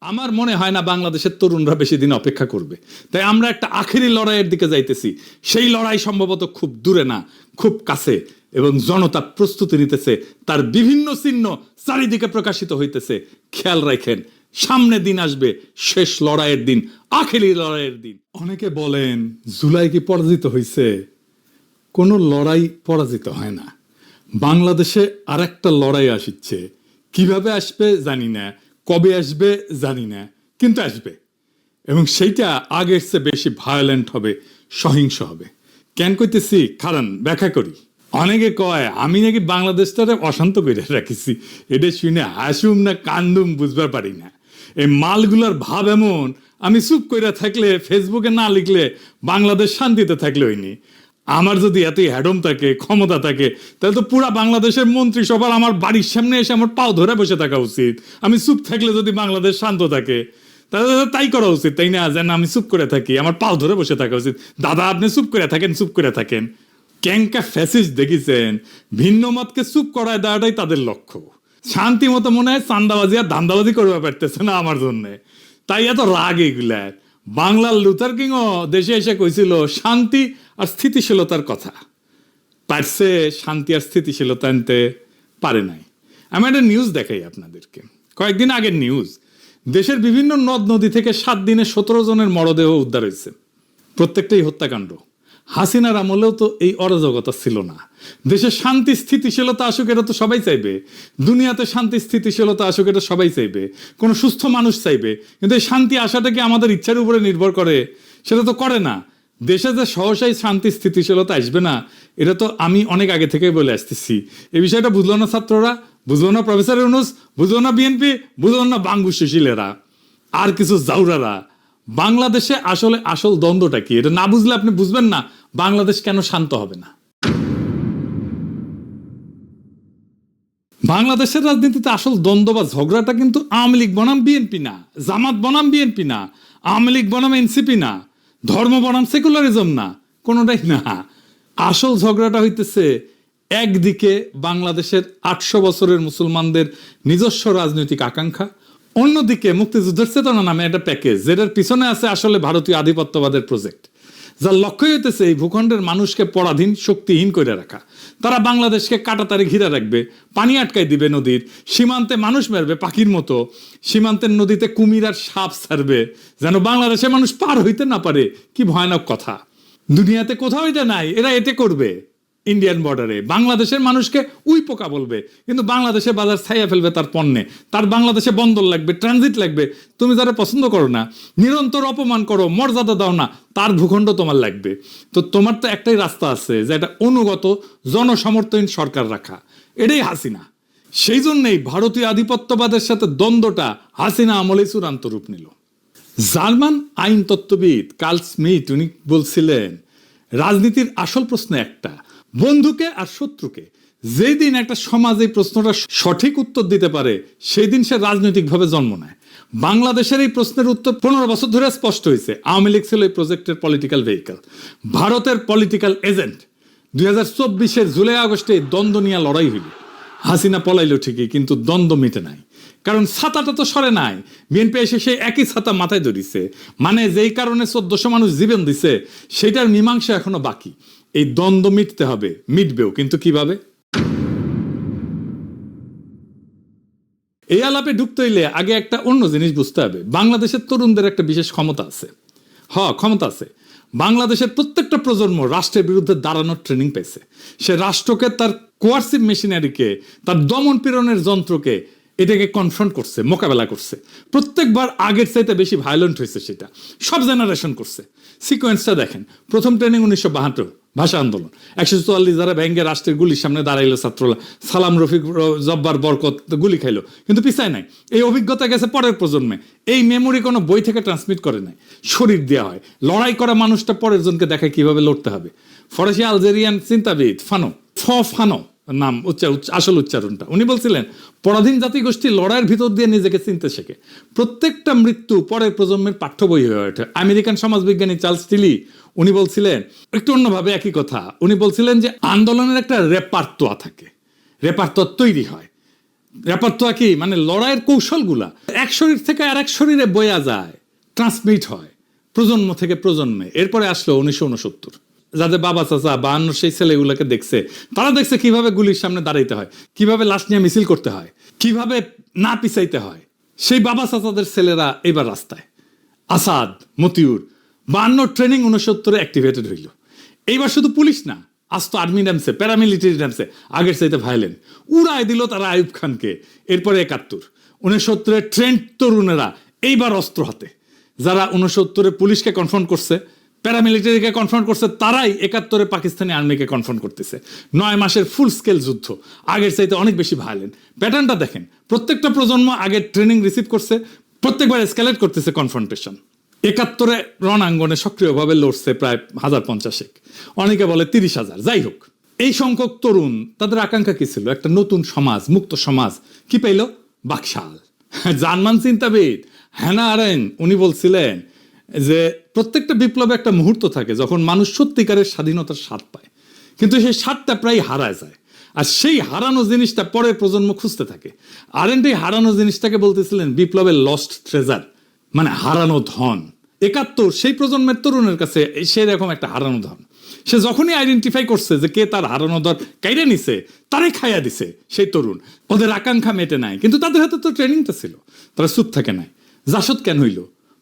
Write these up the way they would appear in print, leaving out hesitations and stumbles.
আমার মনে হয় না বাংলাদেশের তরুণরা বেশি দিন অপেক্ষা করবে। তাই আমরা একটা আখেরি লড়াইয়ের দিকে যাইতেছি। সেই লড়াই সম্ভবত খুব দূরে না, খুব কাছে, এবং জনতা প্রস্তুতি নিতেছে। তার বিভিন্ন চিহ্ন চারিদিকে প্রকাশিত হইতেছে। খেয়াল রাখেন, সামনে দিন আসবে, শেষ লড়াইয়ের দিন, আখেরি লড়াইয়ের দিন। অনেকে বলেন জুলাই কি পরাজিত হয়েছে? কোনো লড়াই পরাজিত হয় না। বাংলাদেশে আর একটা লড়াই আসছে। কিভাবে আসবে জানি না, কবে আসবে জানি না, কিন্তু আসবে, এবং সেইটা আগের চেয়ে বেশি ভায়োলেন্ট হবে, সহিংস হবে। কেন কইতেছি কারণ ব্যাখ্যা করি। অনেকে কয় আমি নাকি বাংলাদেশটারে অশান্ত করে রাখিছি। এটা শুনে হাসুম না কান্দুম বুঝবার পারি না। এই মালগুলার ভাব এমন, আমি চুপ করে থাকলে, ফেসবুকে না লিখলে বাংলাদেশ শান্তিতে থাকলে হইনি। আমার যদি এতই হ্যাডম থাকে, ক্ষমতা থাকে, তাহলে তো পুরা বাংলাদেশের মন্ত্রিসভার আমার বাড়ির সামনে এসে আমার পাও ধরে বসে থাকা উচিত। আমি চুপ থাকলে যদি বাংলাদেশ শান্ত থাকে, তাহলে তাই করা উচিত, তাই না? যেন আমি চুপ করে থাকি, আমার পাও ধরে বসে থাকা উচিত। দাদা আপনি চুপ করে থাকেন, চুপ করে থাকেন। ক্যাঙ্কা ফ্যাসিস্ট দেখেছেন, ভিন্ন মতকে চুপ করায় দেওয়াটাই তাদের লক্ষ্য। শান্তি মতো মনে হয় চান্দাবাজি আর ধান্দাবাজি করবে পারতেছে না আমার জন্য, তাই এত রাগ এগুলার। বাংলার লুথার কিংও দেশে এসে কইছিল শান্তি আর স্থিতিশীলতার কথা, পারছে শান্তি আর স্থিতিশীলতা আনতে পারে নাই। আমি একটা নিউজ দেখাই আপনাদেরকে, কয়েকদিন আগের নিউজ। দেশের বিভিন্ন নদ নদী থেকে 7 দিনে 17 জনের মরদেহ উদ্ধার হয়েছে। প্রত্যেকটাই হত্যাকাণ্ড। হাসিনার আমলেও তো এই অরাজকতা ছিল না। দেশে শান্তি স্থিতিশীলতা আসুক, এটা তো সবাই চাইবে। দুনিয়াতে শান্তি স্থিতিশীলতা আসুক, এটা সবাই চাইবে, কোনো সুস্থ মানুষ চাইবে। কিন্তু এই শান্তি আসাটা কি আমাদের ইচ্ছার উপরে নির্ভর করে? সেটা তো করে না। দেশে যে সহসাই শান্তি স্থিতিশীলতা আসবে না, এটা তো আমি অনেক আগে থেকেই বলে আসতেছি। এই বিষয়টা বুঝলো না ছাত্ররা, বুঝলো না প্রফেসর ইউনূস, বুঝলো না বিএনপি, বুঝলো না বাঙ্গু সুশীলেরা আর কিছু জাউরারা। বাংলাদেশে আসলে আসল দ্বন্দ্বটা কি, এটা না বুঝলে আপনি বুঝবেন না বাংলাদেশ কেন শান্ত হবে না। বাংলাদেশের রাজনীতিতে আসল দ্বন্দ্ব বা ঝগড়াটা কিন্তু আওয়ামী লীগ বনাম বিএনপি না, জামাত বনাম বিএনপি না, আওয়ামী লীগ বনাম এনসিপি না, ধর্ম বনাম সেকুলারিজম না, কোনোটাই না। আসল ঝগড়াটা হইতেছে একদিকে বাংলাদেশের 800 বছরের মুসলমানদের নিজস্ব রাজনৈতিক আকাঙ্ক্ষা, অন্যদিকে মুক্তিযুদ্ধের চেতনা নামে একটা প্যাকেজ, যেটার পিছনে আছে আসলে ভারতীয় আধিপত্যবাদের প্রজেক্ট, যার লক্ষ্যই হইতেছে এই ভূখণ্ডের মানুষকে পরাধীন, শক্তিহীন করে রাখা। তারা বাংলাদেশকে কাটাতারে ঘিরে রাখবে, পানি আটকাই দিবে নদীর, সীমান্তে মানুষ মারবে পাখির মতো, সীমান্তের নদীতে কুমির আর সাপ ছাড়বে, যেন বাংলাদেশের মানুষ পার হইতে না পারে। কি ভয়ানক কথা! দুনিয়াতে কোথাও এটা নাই। এরা এতে করবে ইন্ডিয়ান বর্ডারে, বাংলাদেশের মানুষকে উই পোকা বলবে, কিন্তু বাংলাদেশে বাজার ছাইয়া ফেলবে তার পণ্যে। তার বাংলাদেশে বন্দর লাগবে, ট্রানজিট লাগবে। তুমি যারা পছন্দ করো না, নিরন্তর অপমান করো, মর্যাদা দাও না, তার ভূখণ্ড তোমার লাগবে। তো তোমার তো একটাই রাস্তা আছে, যে এটা অনুগত জনসমর্থনহীন সরকার রাখা। এটাই হাসিনা। সেই জন্যই ভারতীয় আধিপত্যবাদের সাথে দ্বন্দ্বটা হাসিনা আমলে চূড়ান্ত রূপ নিল। জার্মান আইন তত্ত্ববিদ কার্ল স্মিথ উনি বলছিলেন, রাজনীতির আসল প্রশ্ন একটা, বন্ধুকে আর শত্রুকে। যেই দিন একটা সমাজ এই প্রশ্নটা সঠিক উত্তর দিতে পারে, সেই দিন সে রাজনৈতিকভাবে জন্ম নেয়। বাংলাদেশের এই প্রশ্নের উত্তর 15 বছর ধরে স্পষ্ট হয়েছে। আওয়ামী লীগ ছিল এই প্রজেক্টের পলিটিক্যাল ভেহিকল, ভারতের পলিটিক্যাল এজেন্ট। 2024-এর জুলাই আগস্টে দ্বন্দ্ব নিয়ে লড়াই হইল। হাসিনা পলাইল ঠিকই, কিন্তু দ্বন্দ্ব মিটে নাই। কারণ ছাতাটা তো সরে নাই। বিএনপি এসে সেই একই ছাতা মাথায় ধরিছে। মানে যেই কারণে 1400 মানুষ জীবন দিছে, সেটার মীমাংসা এখনো বাকি। এই দ্বন্দ্ব মিটতে হবে, মিটবেও, কিন্তু কিভাবে? এই আলাপে ঢুকতে হইলে আগে একটা অন্য জিনিস বুঝতে হবে। বাংলাদেশের তরুণদের একটা বিশেষ ক্ষমতা আছে। ক্ষমতা আছে। বাংলাদেশের প্রত্যেকটা প্রজন্ম রাষ্ট্রের বিরুদ্ধে দাঁড়ানোর ট্রেনিং পেয়েছে। সে রাষ্ট্রকে, তার কোয়ার্সিভ মেশিনারিকে, তার দমন পীড়নের যন্ত্রকে, এটাকে কনফ্রন্ট করছে, মোকাবেলা করছে। প্রত্যেকবার আগের চাইতে বেশি ভায়োলেন্ট হয়েছে। সেটা সব জেনারেশন করছে। সিকোয়েন্সটা দেখেন। প্রথম ট্রেনিং 1972 ভাষা আন্দোলন, 144 যারা ব্যাঙ্গে রাষ্ট্রের গুলির সামনে দাঁড়াইলো ছাত্ররা, সালাম, রফিক, জব্বার, বরকত গুলি খাইলো, কিন্তু পিছায় নাই। এই অভিজ্ঞতা গেছে পরের প্রজন্মে। এই মেমোরি কোনো বই থেকে ট্রান্সমিট করে নাই, শরীর দেওয়া হয়। লড়াই করা মানুষটা পরের জনকে দেখায় কিভাবে লড়তে হবে। ফরাসি আলজেরিয়ান চিন্তাবিদ ফানো নাম আসল উচ্চারণটা, উনি বলছিলেন, পরাধীন জাতিগোষ্ঠী লড়াইয়ের ভিতর দিয়ে নিজেকে চিনতে শেখে। প্রত্যেকটা মৃত্যু পরের প্রজন্মের পাঠ্য বই হয়ে ওঠে। আমেরিকান সমাজবিজ্ঞানী চার্লস টিলি উনি বলছিলেন একটু অন্যভাবে একই কথা। উনি বলছিলেন যে আন্দোলনের একটা রেপার্তোয়া থাকে, রেপার্তোয়া তৈরি হয়। ব্যাপারটা কি, মানে লড়াইয়ের কৌশলগুলা এক শরীর থেকে আর এক শরীরে বয়া যায়, ট্রান্সমিট হয় প্রজন্ম থেকে প্রজন্মে। এরপরে আসলো 1969, যাদের বাবা চাচা 52 সেই ছেলেগুলোকে দেখছে, তারা দেখছে কিভাবে গুলির সামনে দাঁড়াইতে হয়, কিভাবে লাশ নিয়ে মিছিল করতে হয়, কিভাবে না পিছাইতে হয়। সেই বাবা চাচাদের ছেলেরা এবার রাস্তায়। আসাদ, মতিউর, 52 ট্রেনিং 69 অ্যাক্টিভেটেড হইল। এইবার শুধু পুলিশ না, আজ তো আর্মি নামছে, প্যারামিলিটারি নামছে, আগের চাইতে ভায়োলেন্ট। উড়ায় দিল তারা আইয়ুব খানকে। এরপরে 71, 69 ট্রেন্ড তরুণেরা এইবার অস্ত্র হাতে। যারা 69 পুলিশকে কনফ্রন্ট করছে, প্যারামিলিটারিকে কনফ্রন্ট করছে, তারাই 71 পাকিস্তানি আর্মিকে কনফ্রন্ট করতেছে। 9 মাসের ফুল স্কেল যুদ্ধ, আগের চাইতে অনেক বেশি ভায়োলেন্ট। প্যাটার্নটা দেখেন, প্রত্যেকটা প্রজন্ম আগের ট্রেনিং রিসিভ করছে, প্রত্যেকবার এসকেলেট করতেছে কনফ্রন্টেশন। 71 রণাঙ্গনে সক্রিয়ভাবে লড়ছে প্রায় 1050, অনেকে বলে 30,000। যাই হোক, এই সংখ্যক তরুণ, তাদের আকাঙ্ক্ষা কি ছিল? একটা নতুন সমাজ, মুক্ত সমাজ। কি পাইল? বাকশাল। জার্মান চিন্তাবিদ হ্যানা আরেন্ট উনি বলছিলেন যে প্রত্যেকটা বিপ্লবে একটা মুহূর্ত থাকে যখন মানুষ সত্যিকারের স্বাধীনতার স্বাদ পায়, কিন্তু সেই স্বাদটা প্রায় হারায় যায়। আর সেই হারানো জিনিসটা পরের প্রজন্ম খুঁজতে থাকে। আরেন্ট এই হারানো জিনিসটাকে বলতেছিলেন বিপ্লবের লস্ট ট্রেজার, মানে হারানো ধন। 71 সেই প্রজন্মের তরুণের কাছে সেরকম একটা হারানো ধন। সে যখনই আইডেন্টিফাই করছে যে কে তার হারানো ধন কাইরে নিছে, তারাই খাইয়া দিছে সেই তরুণ। ওদের আকাঙ্ক্ষা মেটে নাই, কিন্তু তাদের হাতে তো ট্রেনিংটা ছিল, তারা চুপ থাকে নাই। জাসদ কেন হইল?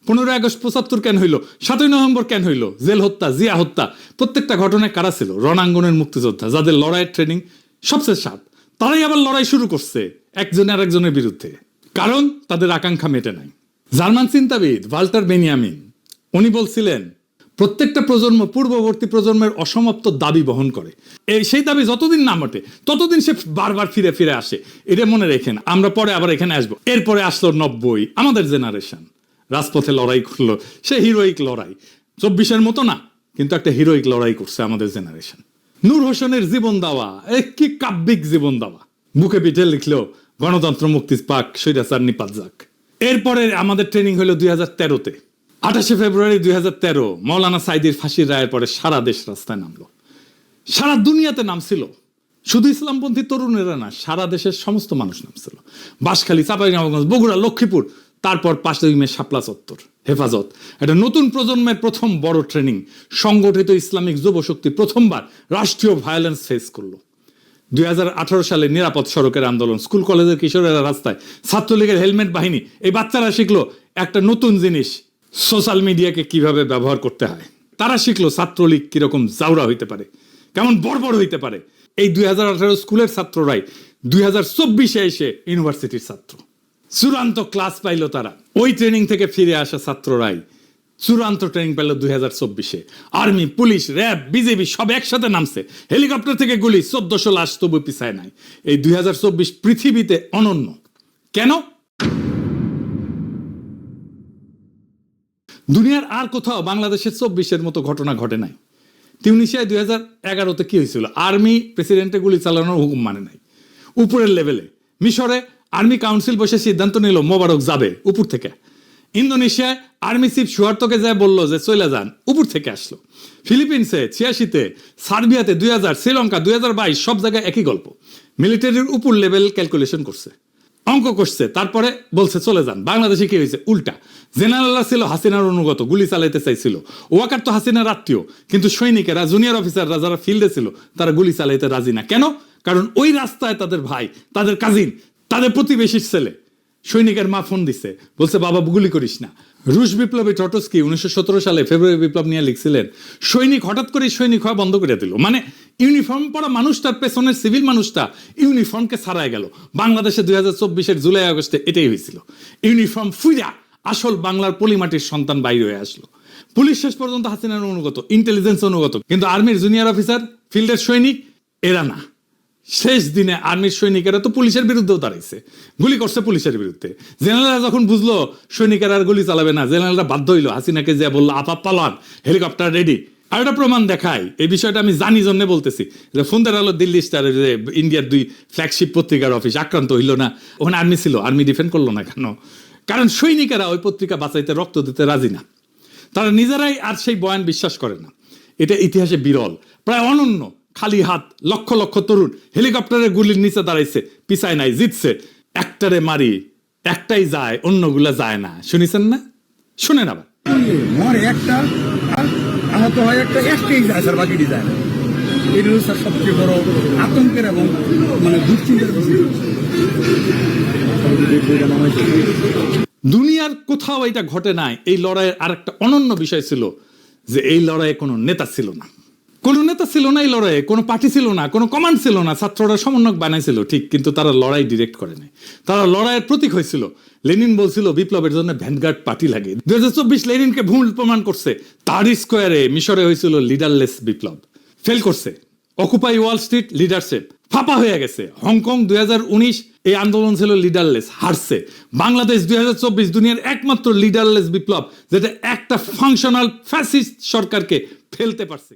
15 আগস্ট 75 কেন হইল? 7ই নভেম্বর কেন হইল? জেল হত্যা, জিয়া হত্যা, প্রত্যেকটা ঘটনায় কারা ছিল? রণাঙ্গনের মুক্তিযোদ্ধা, যাদের লড়াইয়ের ট্রেনিং সবচেয়ে সাত। তারাই আবার লড়াই শুরু করছে একজনে আরেকজনের বিরুদ্ধে, কারণ তাদের আকাঙ্ক্ষা মেটে নাই। জার্মান চিন্তাবিদ ভাল্টার বেনিয়ামিন উনি বলছিলেন প্রত্যেকটা প্রজন্ম পূর্ববর্তী প্রজন্মের অসমাপ্ত দাবি বহন করে। সেই দাবি যতদিন না মটে ততদিন সে বারবার ফিরে ফিরে আসে। এটা মনে রেখেন, আমরা পরে আবার এখানে আসবো। এরপরে আসলো 90, আমাদের জেনারেশন রাজপথে লড়াই করলো। সে হিরোইক লড়াই, 24-এর মতো না, কিন্তু একটা হিরোইক লড়াই করছে আমাদের জেনারেশন। নূর হোসেনের জীবন দেওয়া, কি কাব্যিক জীবন দেওয়া, বুকে পিঠে লিখলো গণতন্ত্র মুক্তি পাক, স্বৈরাচার নিপাত যাক। এরপরে আমাদের ট্রেনিং হলো 2013-তে। 28 ফেব্রুয়ারি 2013 মৌলানা সাইদির ফাঁসির রায়ের পরে সারা দেশ রাস্তায় নামলো, সারা দুনিয়াতে নামছিল। শুধু ইসলামপন্থী তরুণেরা না, সারা দেশের সমস্ত মানুষ নামছিল। বাঁশখালী, চাঁপাইনবাবগঞ্জ, বগুড়া, লক্ষ্মীপুর, তারপর 5 মে শাপলা চত্বর, হেফাজত। একটা নতুন প্রজন্মের প্রথম বড় ট্রেনিং। সংগঠিত ইসলামিক যুবশক্তি প্রথমবার রাষ্ট্রীয় ভায়োলেন্স ফেস করলো। 2018 সালে নিরাপদ সড়কের আন্দোলন, স্কুল কলেজের কিশোরেরা রাস্তায়, ছাত্রলীগের হেলমেট বাহিনী, এই বাচ্চারা শিখলো একটা নতুন জিনিস, সোশ্যাল মিডিয়াকে কিভাবে ব্যবহার করতে হয়। তারা শিখলো ছাত্রলীগ কিরকম জাউরা হইতে পারে, কেমন বর্বর হইতে পারে। এই 2018 স্কুলের ছাত্ররাই 2024-এ এসে ইউনিভার্সিটির ছাত্র। চূড়ান্ত ক্লাস পাইলো তারা। ওই ট্রেনিং থেকে ফিরে আসা ছাত্ররাই চূড়ান্ত ট্রেনিং পেল 2024-এ। আর্মি, পুলিশ, র্যাব, বিজেপি সব একসাথে নামছে। হেলিকপ্টার থেকে গুলি, 1400 লাশ তবু পিছায় নাই। এই 2024 পৃথিবীতে অনন্য। কেন? দুনিয়ার আর কোথাও বাংলাদেশের 24-এর মতো ঘটনা ঘটে নাই। তিউনিসিয়ায় 2011-তে কি হয়েছিল? আর্মি প্রেসিডেন্টে গুলি চালানোর হুকুম মানে নাই, উপরের লেভেলে। মিশরে আর্মি কাউন্সিল বসে সিদ্ধান্ত নিল মোবারক যাবে, উপর থেকে। ইন্দোনেশিয়ায় আর্মি চিফ সুহার্তোকে যায় বললো যে চলে যান, উপর থেকে আসলো। ফিলিপিন্সে 86-তে, সার্বিয়াতে 2000, শ্রীলঙ্কা 2022, সব জায়গায় একই গল্প। মিলিটারির উপর লেভেল ক্যালকুলেশন করছে, অঙ্ক করছে, তারপরে বলছে চলে যান। বাংলাদেশে কি হয়েছে? উল্টা। জেনারেলরা ছিল হাসিনার অনুগত, গুলি চালাইতে চাইছিল। ওয়াকার তো হাসিনার আত্মীয়, কিন্তু সৈনিকেরা, জুনিয়র অফিসাররা যারা ফিল্ডে ছিল, তারা গুলি চালাইতে রাজি না। কেন? কারণ ওই রাস্তায় তাদের ভাই, তাদের কাজিন, তাদের প্রতিবেশীর ছেলে। সৈনিকের মা ফোন দিছে, বলছে বাবা গুলি করিস না। রুশ বিপ্লবী ট্রটস্কি 1917 সালে ফেব্রুয়ারি বিপ্লব নিয়ে লিখছিলেন, সৈনিক হঠাৎ করে সৈনিক হওয়া বন্ধ করে দিল। মানে ইউনিফর্ম পরা মানুষটার পেছনের সিভিল মানুষটা ইউনিফর্মকে ছাড়াই গেল। বাংলাদেশে 2024-এর জুলাই আগস্টে এটাই হয়েছিল। ইউনিফর্ম ফুইরা আসল বাংলার পলিমাটির সন্তান বাইরে হয়ে আসলো। পুলিশ শেষ পর্যন্ত হাসিনার অনুগত, ইন্টেলিজেন্স অনুগত, কিন্তু আর্মির জুনিয়র অফিসার, ফিল্ডের সৈনিক এরা না। শেষ দিনে আর্মির সৈনিকেরা তো পুলিশের বিরুদ্ধেও দাঁড়াইছে, গুলি করছে পুলিশের বিরুদ্ধে। জেনারেলরা যখন বুঝলো সৈনিকেরা আর গুলি চালাবে না, জেনারেলরা বাধ্য হইলো, হাসিনাকে যে বললো আপা পালান, হেলিকপ্টার রেডি। আর একটা প্রমাণ দেখাই, এই বিষয়টা আমি জানি জন্য বলতেছি, যে ফোনদের আলো দিল্লি স্টার, যে ইন্ডিয়ার 2 ফ্ল্যাগশিপ পত্রিকার অফিস আক্রান্ত হইল না, ওখানে আর্মি ছিল, আর্মি ডিফেন্ড করলো না কেন? কারণ সৈনিকেরা ওই পত্রিকা বাঁচাইতে, রক্ত দিতে রাজি না। তারা নিজেরাই আর সেই বয়ান বিশ্বাস করে না। এটা ইতিহাসে বিরল, প্রায় অনন্য। খালি হাত লক্ষ লক্ষ তরুণ হেলিকপ্টারের গুলির নিচে দাঁড়াইছে, পিছায় নাই, জিতছে। একটারে মারি একটাই যায় অন্যগুলা যায় না, শুনেছেন না? শুনেন আবার। মরে একটা আর আহত হয় একটা, একটাই যায় স্যার, বাকিটি যায় না। এটা হচ্ছে স্যার সবচেয়ে বড় আতঙ্কের এবং মানে দুশ্চিন্তার বিষয়। দুনিয়ার কোথাও এটা ঘটে নাই। এই লড়াইয়ের আরেকটা অনন্য বিষয় ছিল যে এই লড়াইয়ে কোনো নেতা ছিল না, কোনো নেতা ছিল না এই লড়াইয়ে, কোনো পার্টি ছিল না, কোনো কমান্ড ছিল না। ছাত্ররা সমন্বয়ক বানাইছিল ঠিক, কিন্তু তারা লড়াই ডিরেক্ট করে নাই। তারা লড়াইয়ের প্রতীক হয়েছিল। লেনিন বলছিল বিপ্লবের জন্য ভ্যানগার্ড পার্টি লাগে। 2024 লেনিনকে ভুল প্রমাণ করছে। তার স্কোয়ারে মিশরে হয়েছিল লিডারলেস বিপ্লব, ফেল করছে। অকুপাই ওয়াল স্ট্রিট লিডারশিপ ফাঁপা হয়ে গেছে। হংকং 2019 এই আন্দোলন ছিল লিডারলেস, হারছে। বাংলাদেশ 2024 দুনিয়ার একমাত্র লিডারলেস বিপ্লব যেটা একটা ফাংশনাল ফ্যাসিস্ট সরকারকে ফেলতে পারছে।